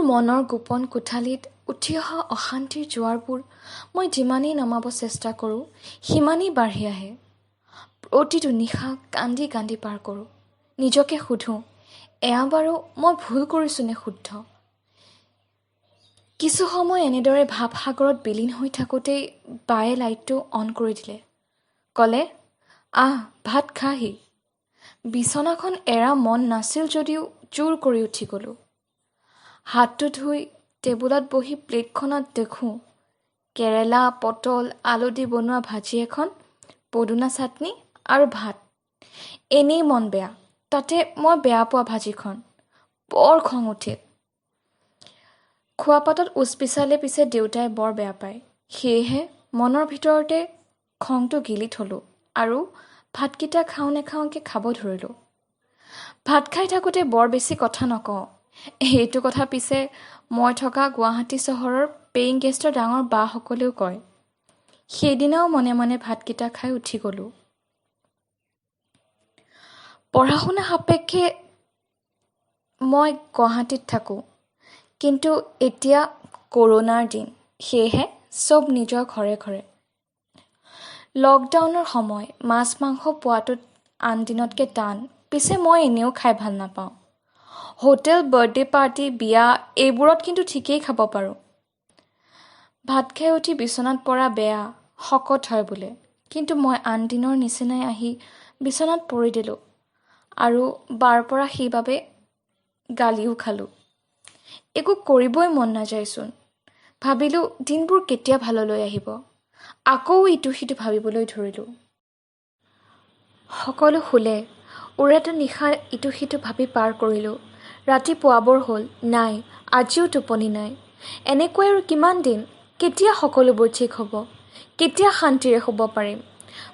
মনৰ গোপন কোঠালিত উঠি অহা অশান্তিৰ জোৱাৰবোৰ মই যিমানেই নমাব চেষ্টা কৰোঁ সিমানেই বাঢ়ি আহে। প্ৰতিটো নিশা কান্দি কান্দি পাৰ কৰোঁ। নিজকে সোধোঁ, এয়া বাৰু মই ভুল কৰিছোঁ নে শুদ্ধ? কিছু সময় এনেদৰে ভাৱসাগৰত বিলীন হৈ থাকোঁতেই বায়ে লাইটটো অন কৰি দিলে। ক'লে, আহ ভাত খাহি। বিচনাখন এৰা মন নাছিল যদিও জোৰ কৰি উঠি গ'লোঁ। হাতটো ধুই টেবুলত বহি প্লেটখনত দেখোঁ কেৰেলা, পটল, আলু দি বনোৱা ভাজি এখন, পদুনা চাটনি আৰু ভাত। এনেই মন বেয়া, তাতে মই বেয়া পোৱা ভাজিখন। বৰ খং উঠিল। খোৱাপাতত উচ পিচালে পিছে দেউতাই বৰ বেয়া পায়। সেয়েহে মনৰ ভিতৰতে খংটো গিলি থলোঁ আৰু ভাতকেইটা খাওঁ নেখাওঁকৈ খাব ধৰিলোঁ। ভাত খাই থাকোঁতে বৰ বেছি কথা নকওঁ। এইটো কথা পিছে মই থকা গুৱাহাটী চহৰৰ পেয়িং গেষ্টৰ ডাঙৰ বাসকলেও কয়। সেইদিনাও মনে মনে ভাতকেইটা খাই উঠি গ'লোঁ। পঢ়া শুনা সাপেক্ষে মই গুৱাহাটীত থাকোঁ, কিন্তু এতিয়া কৰোণাৰ দিন, সেয়েহে চব নিজৰ ঘৰে ঘৰে। লকডাউনৰ সময়, মাছ মাংস পোৱাটো আন দিনতকৈ টান। পিছে মই এনেও খাই ভাল নাপাওঁ। হোটেল, বাৰ্থডে পাৰ্টি, বিয়া এইবোৰত কিন্তু ঠিকেই খাব পাৰোঁ। ভাত খাই উঠি বিচনাত পৰা বেয়া, শকত হয় বোলে। কিন্তু মই আন দিনৰ নিচিনাই আহি বিচনাত পৰি দিলোঁ আৰু বাৰ পৰা সেইবাবে গালিও খালোঁ। একো কৰিবই মন নাযায়চোন। ভাবিলোঁ দিনবোৰ কেতিয়া ভাললৈ আহিব। আকৌ ইটো সিটো ভাবিবলৈ ধৰিলোঁ। সকলো শুলে। উৰেটা নিশা ইটো সিটো ভাবি পাৰ কৰিলোঁ। ৰাতি পুৱাবৰ হ'ল, নাই আজিও টোপনি নাই। এনেকৈ আৰু কিমান দিন? কেতিয়া সকলোবোৰ ঠিক হ'ব? কেতিয়া শান্তিৰে শুব পাৰিম?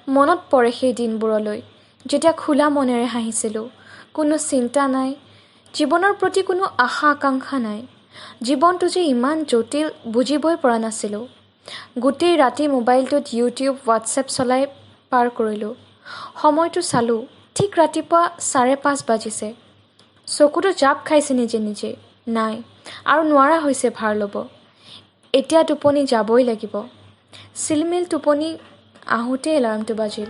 মনত পৰে সেই দিনবোৰলৈ, যেতিয়া খোলা মনেৰে হাঁহিছিলোঁ। কোনো চিন্তা নাই, জীৱনৰ প্ৰতি কোনো আশা আকাংক্ষা নাই। জীৱনটো যে ইমান জটিল বুজিবই পৰা নাছিলোঁ। গোটেই ৰাতি মোবাইলটোত ইউটিউব, হোৱাটছএপ চলাই পাৰ কৰিলোঁ। সময়টো চালোঁ, ঠিক ৰাতিপুৱা 5:30 বাজিছে। চকুটো জাপ খাইছে নিজে নিজে। নাই আৰু নোৱাৰা হৈছে ভাৰ ল'ব। এতিয়া টোপনি যাবই লাগিব। চিলমিল টোপনি আহোঁতেই এলাৰ্মটো বাজিল।